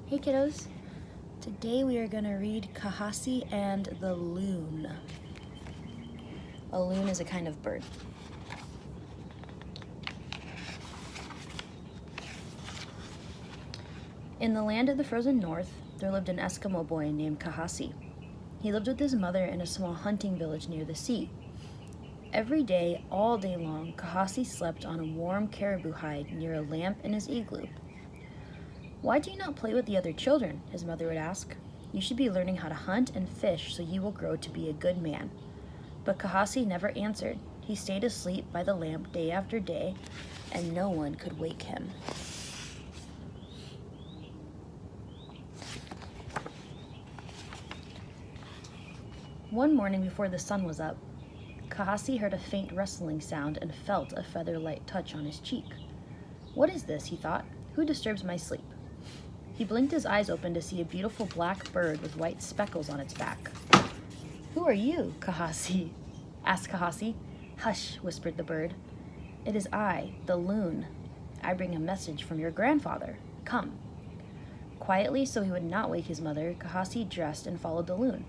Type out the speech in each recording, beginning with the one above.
Hey kiddos, today we are going to read Kahasi and the Loon. A loon is a kind of bird. In the land of the frozen north, there lived an Eskimo boy named Kahasi. He lived with his mother in a small hunting village near the sea. Every day, all day long, Kahasi slept on a warm caribou hide near a lamp in his igloo. "Why do you not play with the other children?" his mother would ask. "You should be learning how to hunt and fish so you will grow to be a good man." But Kahasi never answered. He stayed asleep by the lamp day after day, and no one could wake him. One morning before the sun was up, Kahasi heard a faint rustling sound and felt a feather-light touch on his cheek. "What is this?" he thought. "Who disturbs my sleep?" He blinked his eyes open to see a beautiful black bird with white speckles on its back. "Who are you, Kahasi?" asked Kahasi. "Hush," whispered the bird. "It is I, the loon. I bring a message from your grandfather. Come." Quietly, so he would not wake his mother, Kahasi dressed and followed the loon.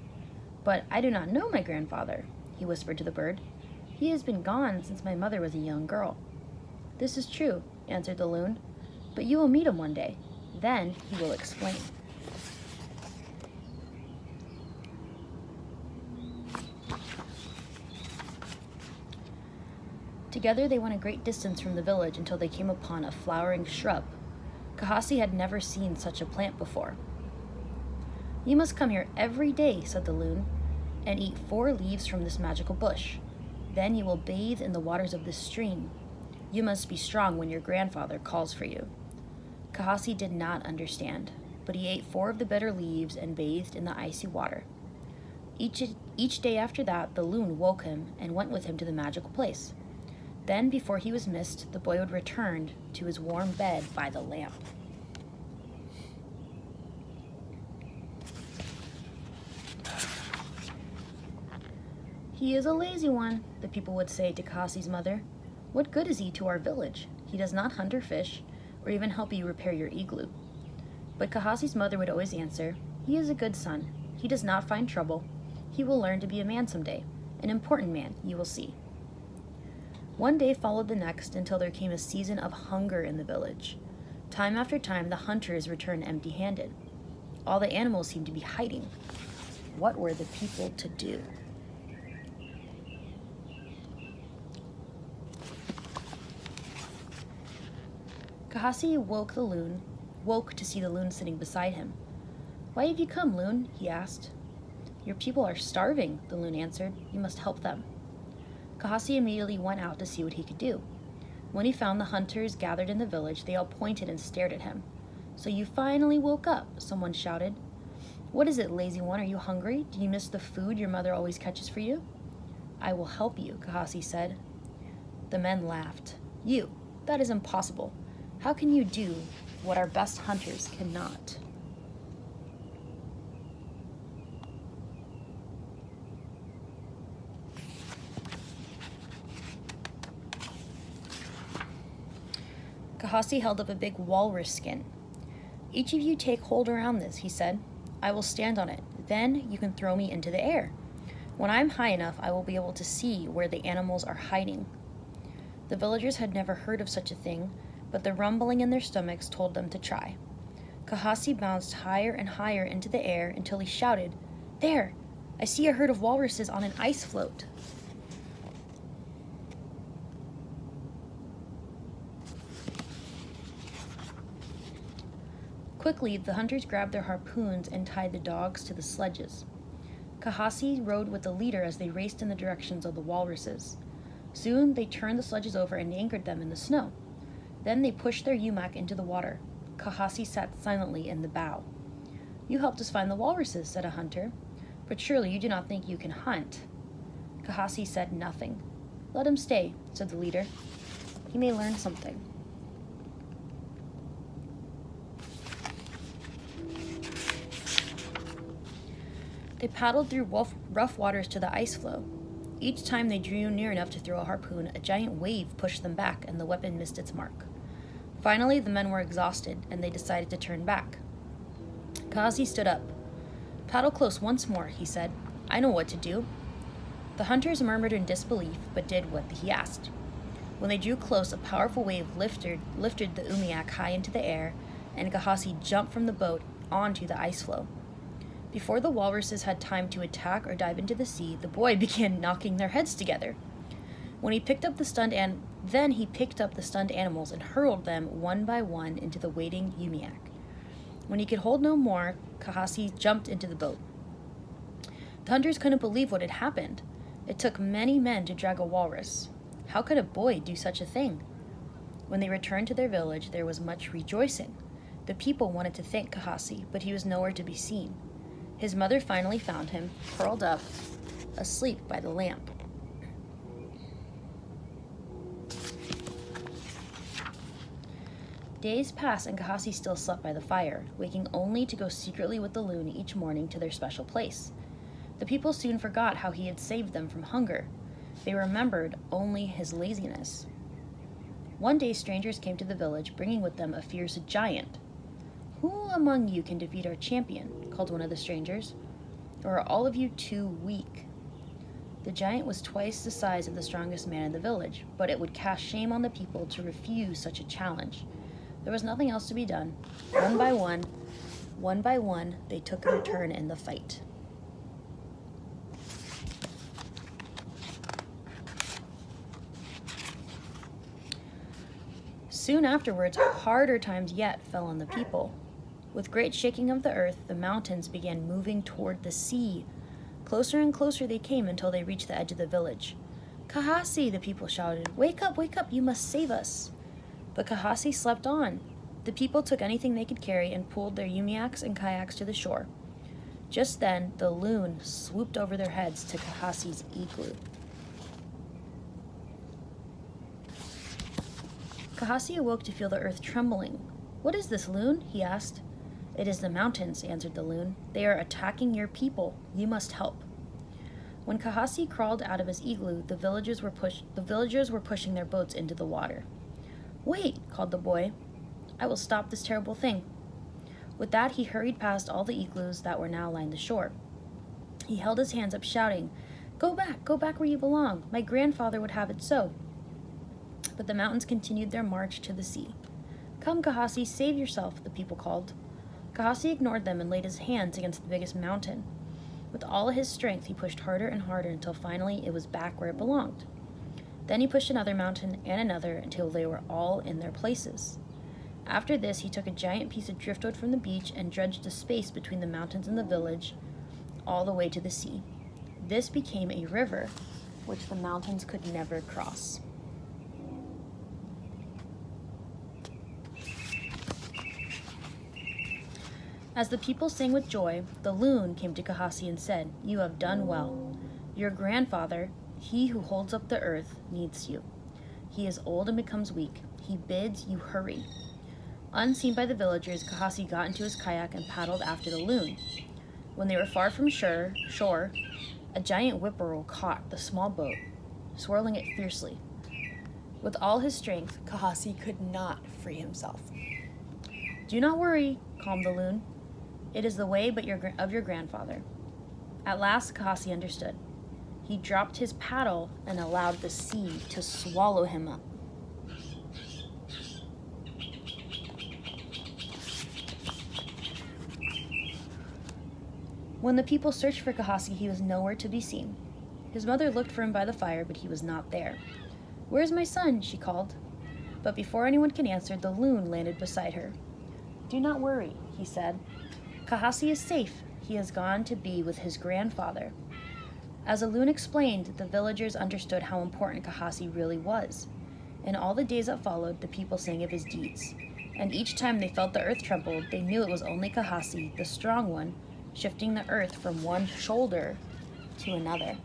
"But I do not know my grandfather," he whispered to the bird. "He has been gone since my mother was a young girl." "This is true," answered the loon, "but you will meet him one day. Then he will explain." Together they went a great distance from the village until they came upon a flowering shrub. Kahasi had never seen such a plant before. "You must come here every day," said the loon, "and eat 4 leaves from this magical bush. Then you will bathe in the waters of this stream. You must be strong when your grandfather calls for you." Kahasi did not understand, but he ate 4 of the bitter leaves and bathed in the icy water. Each day after that, the loon woke him and went with him to the magical place. Then, before he was missed, the boy would return to his warm bed by the lamp. "He is a lazy one," the people would say to Kahasi's mother. "What good is he to our village? He does not hunt or fish, or even help you repair your igloo." But Kahasi's mother would always answer, "He is a good son. He does not find trouble. He will learn to be a man someday, an important man, you will see." One day followed the next until there came a season of hunger in the village. Time after time, the hunters returned empty-handed. All the animals seemed to be hiding. What were the people to do? Kahasi woke to see the loon sitting beside him. "Why have you come, Loon?" he asked. "Your people are starving," the loon answered. "You must help them." Kahasi immediately went out to see what he could do. When he found the hunters gathered in the village, they all pointed and stared at him. "So you finally woke up," someone shouted. "What is it, lazy one? Are you hungry? Do you miss the food your mother always catches for you?" "I will help you," Kahasi said. The men laughed. "You? That is impossible. How can you do what our best hunters cannot?" Kahasi held up a big walrus skin. "Each of you take hold around this," he said. "I will stand on it. Then you can throw me into the air. When I'm high enough, I will be able to see where the animals are hiding." The villagers had never heard of such a thing, but the rumbling in their stomachs told them to try. Kahasi bounced higher and higher into the air until he shouted, "There! I see a herd of walruses on an ice float." Quickly, the hunters grabbed their harpoons and tied the dogs to the sledges. Kahasi rode with the leader as they raced in the directions of the walruses. Soon, they turned the sledges over and anchored them in the snow. Then they pushed their yumak into the water. Kahasi sat silently in the bow. "You helped us find the walruses," said a hunter. "But surely you do not think you can hunt." Kahasi said nothing. "Let him stay," said the leader. "He may learn something." They paddled through rough waters to the ice floe. Each time they drew near enough to throw a harpoon, a giant wave pushed them back, and the weapon missed its mark. Finally, the men were exhausted, and they decided to turn back. Kahasi stood up. Paddle close once more, he said. I know what to do. The hunters murmured in disbelief, but did what he asked. When they drew close, a powerful wave lifted the umiak high into the air, and Kahasi jumped from the boat onto the ice floe. Before the walruses had time to attack or dive into the sea, the boy began knocking their heads together. He picked up the stunned animals and hurled them one by one into the waiting umiak. When he could hold no more, Kahasi jumped into the boat. The hunters couldn't believe what had happened. It took many men to drag a walrus. How could a boy do such a thing? When they returned to their village, there was much rejoicing. The people wanted to thank Kahasi, but he was nowhere to be seen. His mother finally found him, curled up, asleep by the lamp. Days passed and Kahasi still slept by the fire, waking only to go secretly with the loon each morning to their special place. The people soon forgot how he had saved them from hunger. They remembered only his laziness. One day strangers came to the village, bringing with them a fierce giant. Who among you can defeat our champion? Called one of the strangers. Or are all of you too weak? The giant was twice the size of the strongest man in the village, but it would cast shame on the people to refuse such a challenge. There was nothing else to be done. One by one, they took their turn in the fight. Soon afterwards, harder times yet fell on the people. With great shaking of the earth, the mountains began moving toward the sea. Closer and closer they came until they reached the edge of the village. Kahasi, the people shouted. Wake up, you must save us. But Kahasi slept on. The people took anything they could carry and pulled their umiaks and kayaks to the shore. Just then, the loon swooped over their heads to Kahasi's igloo. Kahasi awoke to feel the earth trembling. What is this, Loon? He asked. It is the mountains, answered the loon. They are attacking your people. You must help. When Kahasi crawled out of his igloo, the villagers were pushing their boats into the water. Wait, called the boy. I will stop this terrible thing. With that, he hurried past all the igloos that were now lined the shore. He held his hands up, shouting, go back where you belong. My grandfather would have it so. But the mountains continued their march to the sea. Come, Kahasi, save yourself, the people called. Kahasi ignored them and laid his hands against the biggest mountain. With all his strength, he pushed harder and harder until finally it was back where it belonged. Then he pushed another mountain and another until they were all in their places. After this, he took a giant piece of driftwood from the beach and dredged a space between the mountains and the village, all the way to the sea. This became a river, which the mountains could never cross. As the people sang with joy, the loon came to Kahasi and said, You have done well. Your grandfather, he who holds up the earth, needs you. He is old and becomes weak. He bids you hurry. Unseen by the villagers, Kahasi got into his kayak and paddled after the loon. When they were far from shore, a giant whippoorwill caught the small boat, swirling it fiercely. With all his strength, Kahasi could not free himself. Do not worry, calmed the loon. It is the way of your grandfather. At last, Kahasi understood. He dropped his paddle and allowed the sea to swallow him up. When the people searched for Kahasi, he was nowhere to be seen. His mother looked for him by the fire, but he was not there. Where is my son? She called. But before anyone could answer, the loon landed beside her. Do not worry, he said. Kahasi is safe. He has gone to be with his grandfather. As the loon explained, the villagers understood how important Kahasi really was. In all the days that followed, the people sang of his deeds. And each time they felt the earth tremble, they knew it was only Kahasi, the strong one, shifting the earth from one shoulder to another.